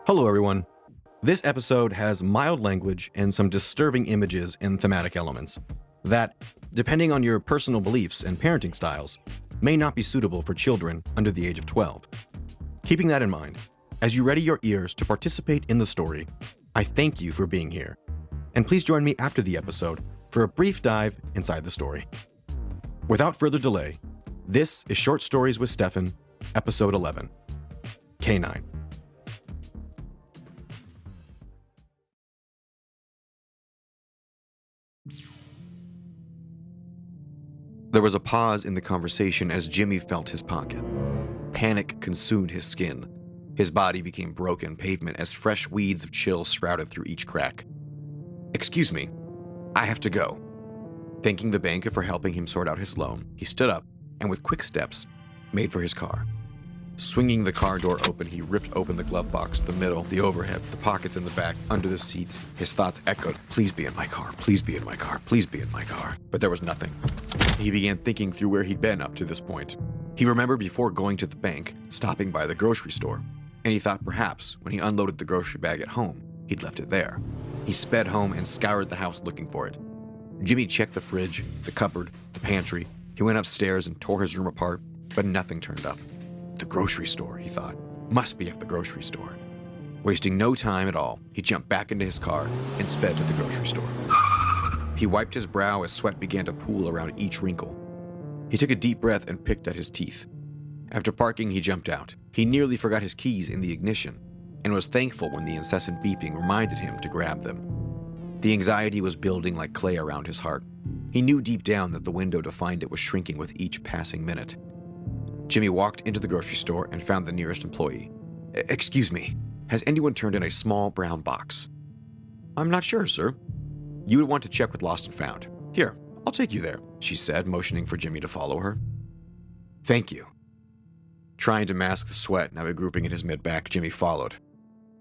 Hello, everyone. This episode has mild language and some disturbing images and thematic elements that, depending on your personal beliefs and parenting styles, may not be suitable for children under the age of 12. Keeping that in mind, as you ready your ears to participate in the story, I thank you for being here. And please join me after the episode for a brief dive inside the story. Without further delay, this is Short Stories with Stefan, Episode 11, Canine. There was a pause in the conversation as Jimmy felt his pocket. Panic consumed his skin. His body became broken pavement as fresh weeds of chill sprouted through each crack. "Excuse me, I have to go." Thanking the banker for helping him sort out his loan, he stood up and with quick steps made for his car. Swinging the car door open, he ripped open the glove box, the middle, the overhead, the pockets in the back, under the seats. His thoughts echoed, "Please be in my car, please be in my car, please be in my car." But there was nothing. He began thinking through where he'd been up to this point. He remembered before going to the bank, stopping by the grocery store, and he thought perhaps when he unloaded the grocery bag at home, he'd left it there. He sped home and scoured the house looking for it. Jimmy checked the fridge, the cupboard, the pantry. He went upstairs and tore his room apart, but nothing turned up. The grocery store, he thought. Must be at the grocery store. Wasting no time at all, he jumped back into his car and sped to the grocery store. He wiped his brow as sweat began to pool around each wrinkle. He took a deep breath and picked at his teeth. After parking, he jumped out. He nearly forgot his keys in the ignition and was thankful when the incessant beeping reminded him to grab them. The anxiety was building like clay around his heart. He knew deep down that the window to find it was shrinking with each passing minute. Jimmy walked into the grocery store and found the nearest employee. "Excuse me, has anyone turned in a small brown box?" "I'm not sure, sir." "You would want to check with Lost and Found. Here, I'll take you there," she said, motioning for Jimmy to follow her. "Thank you." Trying to mask the sweat now regrouping in his mid-back, Jimmy followed.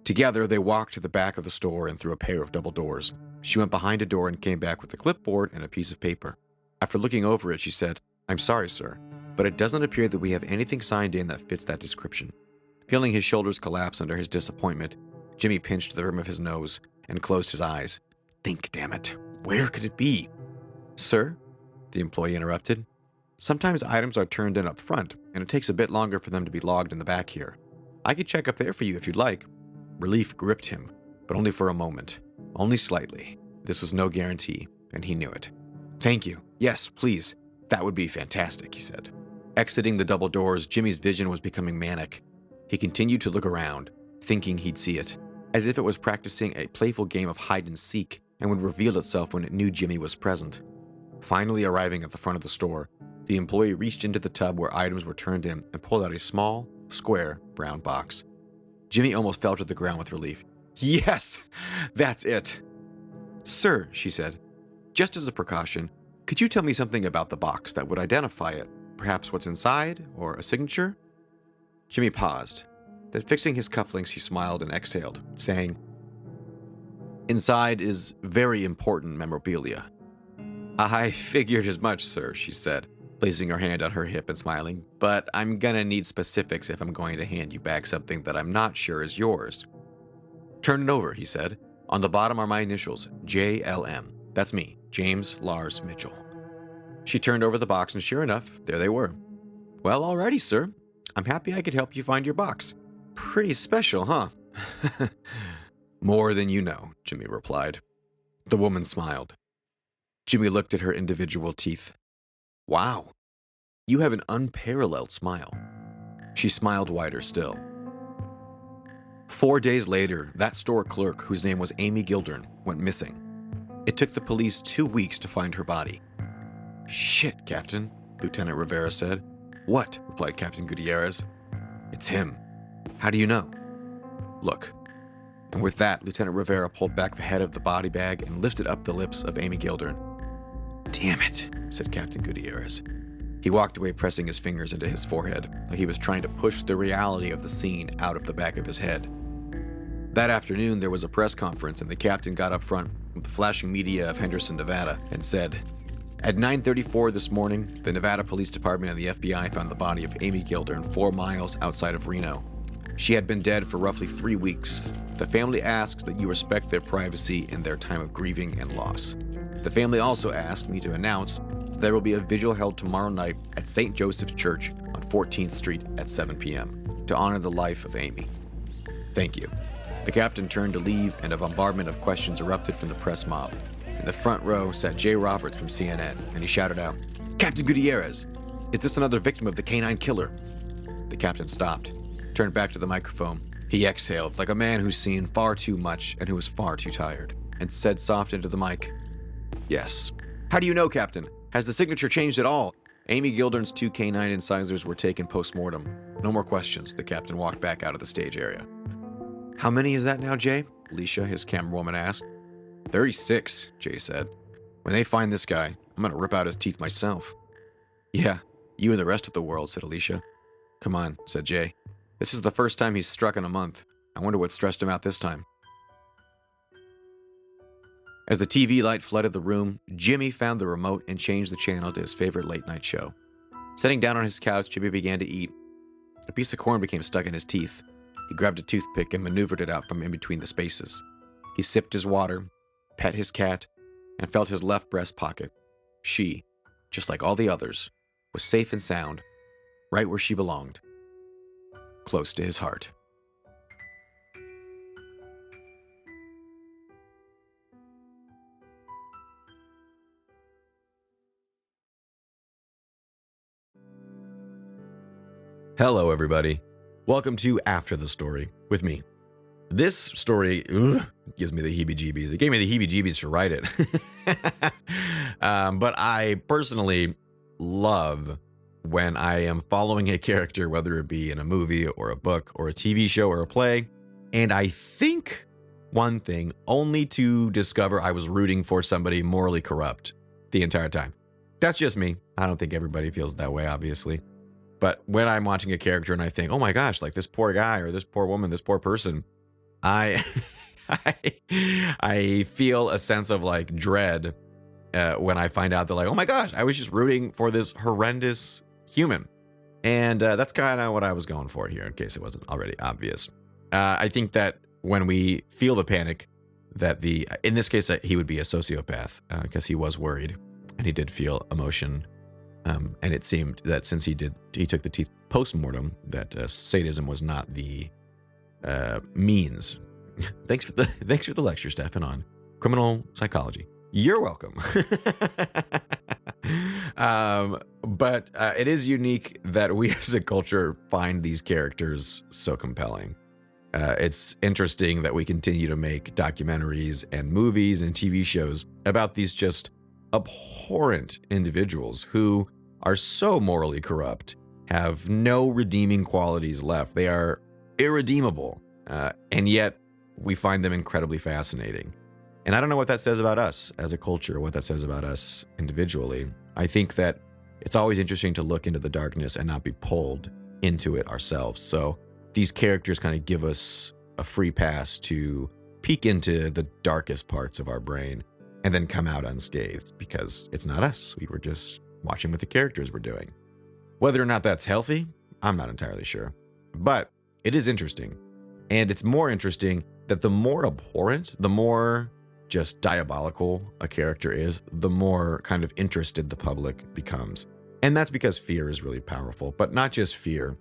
Together, they walked to the back of the store and through a pair of double doors. She went behind a door and came back with a clipboard and a piece of paper. After looking over it, she said, "I'm sorry, sir, but it doesn't appear that we have anything signed in that fits that description." Feeling his shoulders collapse under his disappointment, Jimmy pinched the rim of his nose and closed his eyes. "Think, damn it. Where could it be?" "Sir?" the employee interrupted. "Sometimes items are turned in up front, and it takes a bit longer for them to be logged in the back here. I could check up there for you if you'd like." Relief gripped him, but only for a moment. Only slightly. This was no guarantee, and he knew it. "Thank you. Yes, please. That would be fantastic," he said. Exiting the double doors, Jimmy's vision was becoming manic. He continued to look around, thinking he'd see it, as if it was practicing a playful game of hide and seek and would reveal itself when it knew Jimmy was present. Finally arriving at the front of the store, the employee reached into the tub where items were turned in and pulled out a small, square, brown box. Jimmy almost fell to the ground with relief. "Yes, that's it." "Sir," she said, "just as a precaution, could you tell me something about the box that would identify it? Perhaps what's inside, or a signature?" Jimmy paused. Then fixing his cufflinks, he smiled and exhaled, saying, "Inside is very important memorabilia." "I figured as much, sir," she said, placing her hand on her hip and smiling, "but I'm gonna need specifics if I'm going to hand you back something that I'm not sure is yours." "Turn it over," he said. "On the bottom are my initials, JLM. That's me, James Lars Mitchell." She turned over the box, and sure enough, there they were. "Well, alrighty, sir. I'm happy I could help you find your box. Pretty special, huh?" "More than you know," Jimmy replied. The woman smiled. Jimmy looked at her individual teeth. "Wow, you have an unparalleled smile." She smiled wider still. 4 days later, that store clerk, whose name was Amy Gildern, went missing. It took the police 2 weeks to find her body. "Shit, Captain," Lieutenant Rivera said. "What?" replied Captain Gutierrez. "It's him." "How do you know?" "Look." And with that, Lieutenant Rivera pulled back the head of the body bag and lifted up the lips of Amy Gildern. "Damn it," said Captain Gutierrez. He walked away, pressing his fingers into his forehead, like he was trying to push the reality of the scene out of the back of his head. That afternoon, there was a press conference, and the captain got up front with the flashing media of Henderson, Nevada, and said, "At 9:34 this morning, the Nevada Police Department and the FBI found the body of Amy Gildern 4 miles outside of Reno. She had been dead for roughly 3 weeks. The family asks that you respect their privacy in their time of grieving and loss. The family also asked me to announce there will be a vigil held tomorrow night at St. Joseph's Church on 14th Street at 7 p.m. to honor the life of Amy. Thank you. The captain turned to leave, and a bombardment of questions erupted from the press mob. In the front row sat Jay Roberts from CNN, and he shouted out, "Captain Gutierrez, is this another victim of the Canine killer?" The captain stopped, turned back to the microphone. He exhaled like a man who's seen far too much and who was far too tired, and said soft into the mic, "Yes." "How do you know, Captain? Has the signature changed at all?" Amy Gildern's 2 canine incisors were taken post-mortem. No more questions. The captain walked back out of the stage area. "How many is that now, Jay?" Alicia, his camerawoman, asked. 36, Jay said. "When they find this guy, I'm going to rip out his teeth myself." "Yeah, you and the rest of the world," said Alicia. "Come on," said Jay. "This is the first time he's struck in a month. I wonder what stressed him out this time." As the TV light flooded the room, Jimmy found the remote and changed the channel to his favorite late-night show. Sitting down on his couch, Jimmy began to eat. A piece of corn became stuck in his teeth. He grabbed a toothpick and maneuvered it out from in between the spaces. He sipped his water, pet his cat, and felt his left breast pocket. She, just like all the others, was safe and sound, right where she belonged, close to his heart. Hello, everybody. Welcome to After the Story with me. This story gives me the heebie-jeebies. It gave me the heebie-jeebies to write it. But I personally love when I am following a character, whether it be in a movie or a book or a TV show or a play, and I think one thing only to discover I was rooting for somebody morally corrupt the entire time. That's just me. I don't think everybody feels that way, obviously. But when I'm watching a character and I think, oh my gosh, like this poor guy or this poor woman, this poor person, I I feel a sense of like dread when I find out that like, oh my gosh, I was just rooting for this horrendous human. And that's kind of what I was going for here, in case it wasn't already obvious. I think that when we feel the panic, that in this case, he would be a sociopath because he was worried and he did feel emotion. And it seemed that since he took the teeth post-mortem, that sadism was not the means. Thanks for the lecture, Stefan, on criminal psychology. You're welcome. But it is unique that we as a culture find these characters so compelling. It's interesting that we continue to make documentaries and movies and TV shows about these just abhorrent individuals who are so morally corrupt, have no redeeming qualities left. They are irredeemable, and yet we find them incredibly fascinating. And I don't know what that says about us as a culture, what that says about us individually. I think that it's always interesting to look into the darkness and not be pulled into it ourselves. So these characters kind of give us a free pass to peek into the darkest parts of our brain and then come out unscathed because it's not us. We were just watching what the characters were doing. Whether or not that's healthy, I'm not entirely sure. But it is interesting. And it's more interesting that the more abhorrent, the more just diabolical a character is, the more kind of interested the public becomes. And that's because fear is really powerful, but not just fear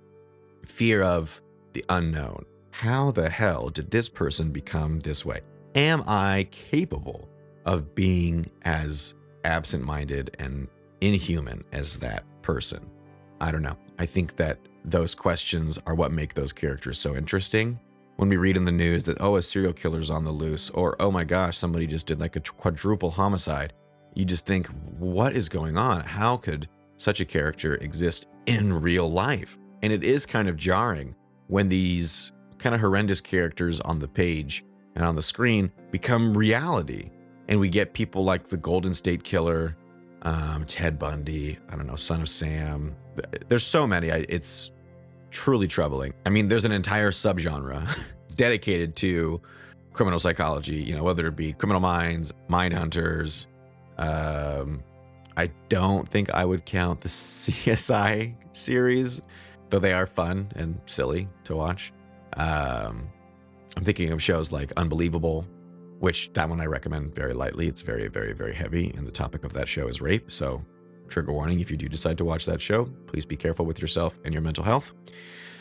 of the unknown. How the hell did this person become this way? Am I capable of being as absent-minded and inhuman as that person? I don't know. I think that those questions are what make those characters so interesting. When we read in the news that, oh, a serial killer's on the loose, or, oh my gosh, somebody just did like a quadruple homicide, you just think, what is going on? How could such a character exist in real life? And it is kind of jarring when these kind of horrendous characters on the page and on the screen become reality. And we get people like the Golden State Killer, Ted Bundy, I don't know, Son of Sam. There's so many. It's truly troubling. I mean, there's an entire subgenre dedicated to criminal psychology, whether it be Criminal Minds, Mindhunters. I don't think I would count the CSI series, though they are fun and silly to watch. I'm thinking of shows like Unbelievable, which that one I recommend very lightly. It's very, very, very heavy, and the topic of that show is rape. So trigger warning, if you do decide to watch that show, please be careful with yourself and your mental health.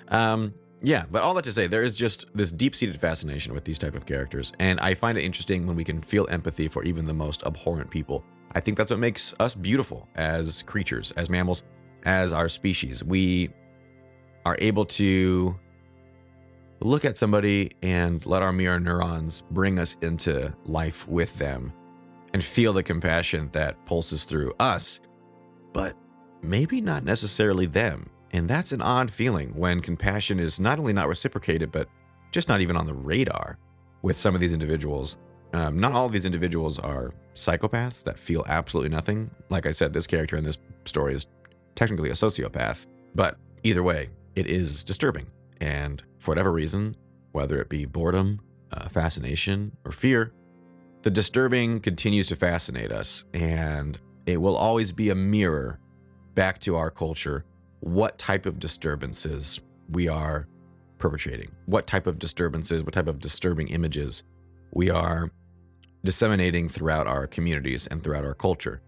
But all that to say, there is just this deep-seated fascination with these type of characters, and I find it interesting when we can feel empathy for even the most abhorrent people. I think that's what makes us beautiful as creatures, as mammals, as our species. We are able to look at somebody and let our mirror neurons bring us into life with them and feel the compassion that pulses through us, but maybe not necessarily them. And that's an odd feeling when compassion is not only not reciprocated, but just not even on the radar with some of these individuals. Not all of these individuals are psychopaths that feel absolutely nothing. Like I said, this character in this story is technically a sociopath, but either way, it is disturbing. And for whatever reason, whether it be boredom, fascination, or fear, the disturbing continues to fascinate us, and it will always be a mirror back to our culture, what type of disturbances we are perpetrating, what type of disturbances, what type of disturbing images we are disseminating throughout our communities and throughout our culture.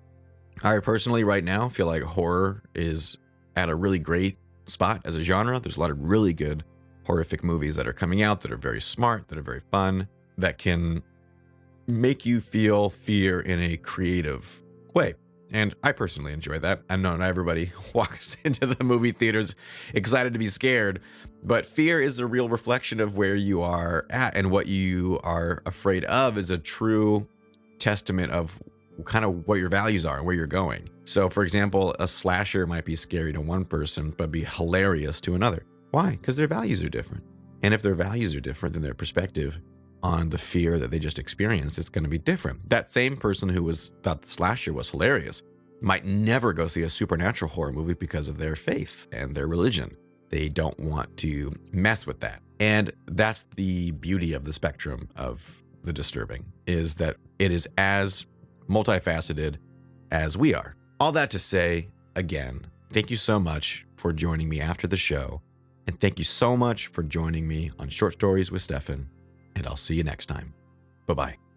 I personally right now feel like horror is at a really great spot as a genre. There's a lot of really good horrific movies that are coming out that are very smart, that are very fun, that can make you feel fear in a creative way. And I personally enjoy that. I know not everybody walks into the movie theaters excited to be scared, but fear is a real reflection of where you are at, and what you are afraid of is a true testament of kind of what your values are and where you're going. So for example, a slasher might be scary to one person, but be hilarious to another. Why? Because their values are different. And if their values are different, then their perspective on the fear that they just experienced is going to be different. That same person who thought the slasher was hilarious might never go see a supernatural horror movie because of their faith and their religion. They don't want to mess with that. And that's the beauty of the spectrum of the disturbing, is that it is as multifaceted as we are. All that to say, again, thank you so much for joining me after the show. And thank you so much for joining me on Short Stories with Stefan. And I'll see you next time. Bye-bye.